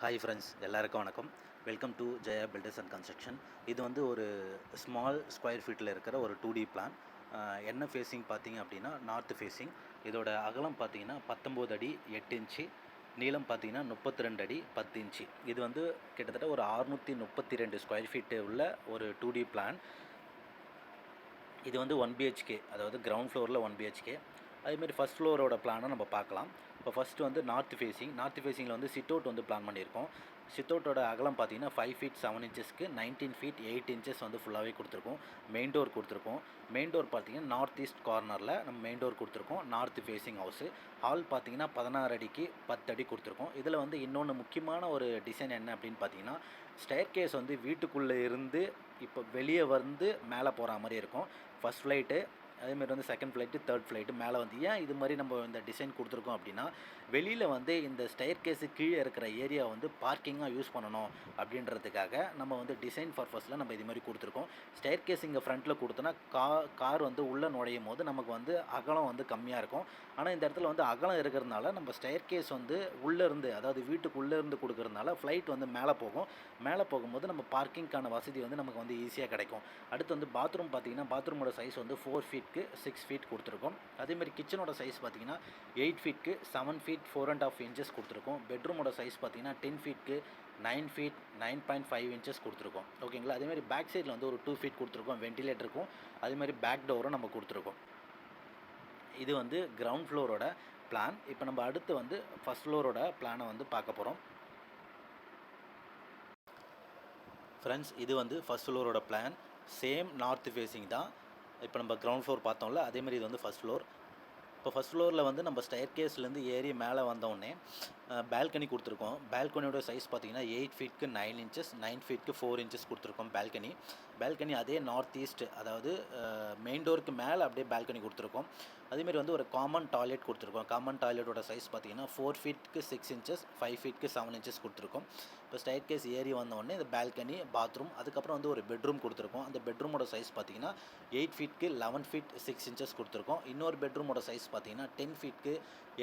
Hi friends, எல்லாருக்கும் வணக்கம். Welcome to Jaya filters and construction. இது வந்து ஒரு ஸ்மால் ஸ்கொயர் ஃபீட்டில் இருக்கிற ஒரு 2D பிளான். என்ன ஃபேஸிங் பார்த்தீங்க அப்படின்னா நார்த் ஃபேஸிங். இதோட அகலம் பார்த்தீங்கன்னா 19 அடி 8 இன்ச்சு, நீளம் பார்த்தீங்கன்னா 32 அடி 10 இன்ச்சு. இது வந்து கிட்டத்தட்ட ஒரு 632 ஸ்கொயர் ஃபீட்டு உள்ள ஒரு 2D பிளான். இது வந்து 1 BHK, அதாவது கிரவுண்ட் ஃப்ளோரில் 1 BHK. அதேமாதிரி ஃபஸ்ட் ஃப்ளோரோட பிளானை நம்ம பார்க்கலாம். இப்போ ஃபஸ்ட்டு வந்து நார்த் ஃபேஸிங்கில் வந்து சிட் அவுட் வந்து பிளான் பண்ணியிருக்கோம். சிட் அவுட்டோட அகலம் பார்த்தீங்கன்னா 5 feet 7 inchesக்கு 19 feet 8 inches வந்து ஃபுல்லாகவே கொடுத்துருக்கோம். மெயின் டோர் கொடுத்துருக்கோம். மெயின் டோர் பார்த்தீங்கன்னா நார்த் ஈஸ்ட் கார்னரில் நம்ம மெயின் டோர் கொடுத்துருக்கோம். North facing house. ஹால் பார்த்தீங்கன்னா 16 அடிக்கு 10 அடி கொடுத்துருக்கோம். இதில் வந்து இன்னொன்று முக்கியமான ஒரு டிசைன் என்ன அப்படின்னு பார்த்தீங்கன்னா, ஸ்டேர் கேஸ் வந்து வீட்டுக்குள்ளே இருந்து இப்போ வெளியே வந்து மேலே போகிற மாதிரி இருக்கும். ஃபஸ்ட் ஃப்ளைட்டு, அதேமாதிரி வந்து செகண்ட் ஃப்ளைட்டு, தேர்ட் ஃப்ளைட்டு மேலே வந்து. ஏன் இது மாதிரி நம்ம இந்த டிசைன் கொடுத்துருக்கோம் அப்படின்னா, வெளியில் வந்து இந்த ஸ்டேர் கேஸு கீழே இருக்கிற ஏரியா வந்து பார்க்கிங்காக யூஸ் பண்ணணும் அப்படின்றதுக்காக நம்ம வந்து டிசைன் பர்பஸில் நம்ம இது மாதிரி கொடுத்துருக்கோம். ஸ்டேர் கேஸ் இங்கே ஃப்ரண்ட்டில் கொடுத்தோன்னா கார் வந்து உள்ளே நுழையும் போது நமக்கு வந்து அகலம் வந்து கம்மியாக இருக்கும். ஆனால் இந்த இடத்துல வந்து அகலம் இருக்கிறதுனால நம்ம ஸ்டேர் கேஸ் வந்து உள்ளேருந்து, அதாவது வீட்டுக்குள்ளேருந்து கொடுக்கறதுனால ஃப்ளைட் வந்து மேலே போகும். மேலே போகும்போது நம்ம பார்க்கிங்க்கான வசதி வந்து நமக்கு வந்து ஈஸியாக கிடைக்கும். அடுத்து வந்து பாத்ரூம் பார்த்தீங்கன்னா, பாத்ரூமோட சைஸ் வந்து 4 feet 6 feet கொடுத்துருக்கோம். அதேமாதிரி கிச்சனோட சைஸ் பார்த்தீங்கன்னா 8 feet 7 feet 4.5 inches கொடுத்துருக்கோம். பெட்ரூமோட சைஸ் பார்த்தீங்கன்னா 10 feet 9 feet 9.5 inches கொடுத்துருக்கோம். ஓகேங்களா? அதேமாதிரி பேக் சைடில் வந்து ஒரு 2 feet கொடுத்துருக்கோம். வென்டிலேட்டருக்கும் அதேமாதிரி பேக் டோரும் நம்ம கொடுத்துருக்கோம். இது வந்து கிரவுண்ட் ஃப்ளோரோட பிளான். இப்போ நம்ம அடுத்து வந்து ஃபஸ்ட் ஃப்ளோரோட பிளானை வந்து பார்க்க போகிறோம். ஃப்ரெண்ட்ஸ், இது வந்து ஃபஸ்ட் ஃப்ளோரோட பிளான். சேம் நார்த் ஃபேஸிங் தான். இப்போ நம்ம கிரவுண்ட் ஃப்ளோர் பார்த்தோம்ல, அதேமாதிரி இது வந்து ஃபஸ்ட் ஃப்ளோர். இப்போ ஃபஸ்ட் ஃப்ளோரில் வந்து நம்ம ஸ்டேர் கேஸ்லேருந்து ஏறி மேலே வந்தோடனே பால்கனி கொடுத்துருக்கோம். பால்கனியோட சைஸ் பார்த்தீங்கன்னா 8 feet 9 inches 9 feet 4 inches கொடுத்துருக்கோம். பால்கனி அதே நார்த் ஈஸ்ட், அதாவது மெயின் டோருக்கு மேலே அப்படியே பால்கனி கொடுத்துருக்கோம். அதேமாரி வந்து ஒரு காமன் டாய்லெட் கொடுத்துருக்கோம். காமன் டாய்லெட்டோட சைஸ் பார்த்தீங்கன்னா 4 feet 6 inches 5 feet 7 inches கொடுத்துருக்கோம். இப்போ ஸ்டேர் கேஸ் ஏறி வந்தோடனே இந்த பால்கனி, பாத்ரூம், அதுக்கப்புறம் வந்து ஒரு பெட்ரூம் கொடுத்துருக்கோம். அந்த பெட்ரூமோட சைஸ் பார்த்தீங்கன்னா 8 feet 11 feet 6 inches கொடுத்துருக்கோம். இன்னொரு பெட்ரூமோட சைஸ் பார்த்தீங்கன்னா 10 feet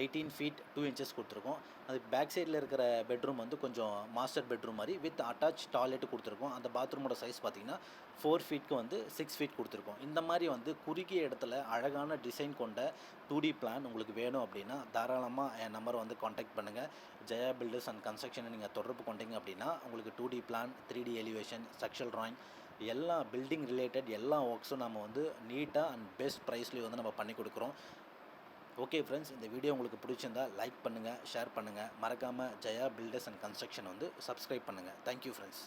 18 feet 2 inches கொடுத்துருக்கோம். அது பேக் சைடில் இருக்கிற பெட்ரூம் வந்து கொஞ்சம் மாஸ்டர் பெட்ரூம் மாதிரி வித் அட்டாச் டாய்லெட்டு கொடுத்துருக்கோம். அந்த பாத்ரூமோட சைஸ் பார்த்தீங்கன்னா 4 feet வந்து 6 feet கொடுத்துருக்கோம். இந்த மாதிரி வந்து குறுகிய இடத்துல அழகான டிசைன் கொண்ட 2D பிளான் உங்களுக்கு வேணும் அப்படின்னா தாராளமாக என் நம்பரை வந்து காண்டாக்ட் பண்ணுங்கள். ஜெயா பில்டர்ஸ் அண்ட் கன்ஸ்ட்ரக்ஷனை நீங்கள் தொடர்பு கொண்டீங்க அப்படின்னா உங்களுக்கு 2D plan, 3D elevation, structural drawing, எல்லா பில்டிங் ரிலேட்டட் எல்லா ஒர்க்ஸும் நம்ம வந்து நீட்டாக அண்ட் பெஸ்ட் ப்ரைஸ்லேயும் வந்து நம்ம பண்ணி கொடுக்குறோம். ஓகே ஃப்ரெண்ட்ஸ், இந்த வீடியோ உங்களுக்கு பிடிச்சிருந்தா லைக் பண்ணுங்கள், ஷேர் பண்ணுங்கள். மறக்காமல் ஜெயா பில்டர்ஸ் அண்ட் கன்ஸ்ட்ரக்ஷன் வந்து சப்ஸ்கிரைப் பண்ணுங்கள். Thank you friends.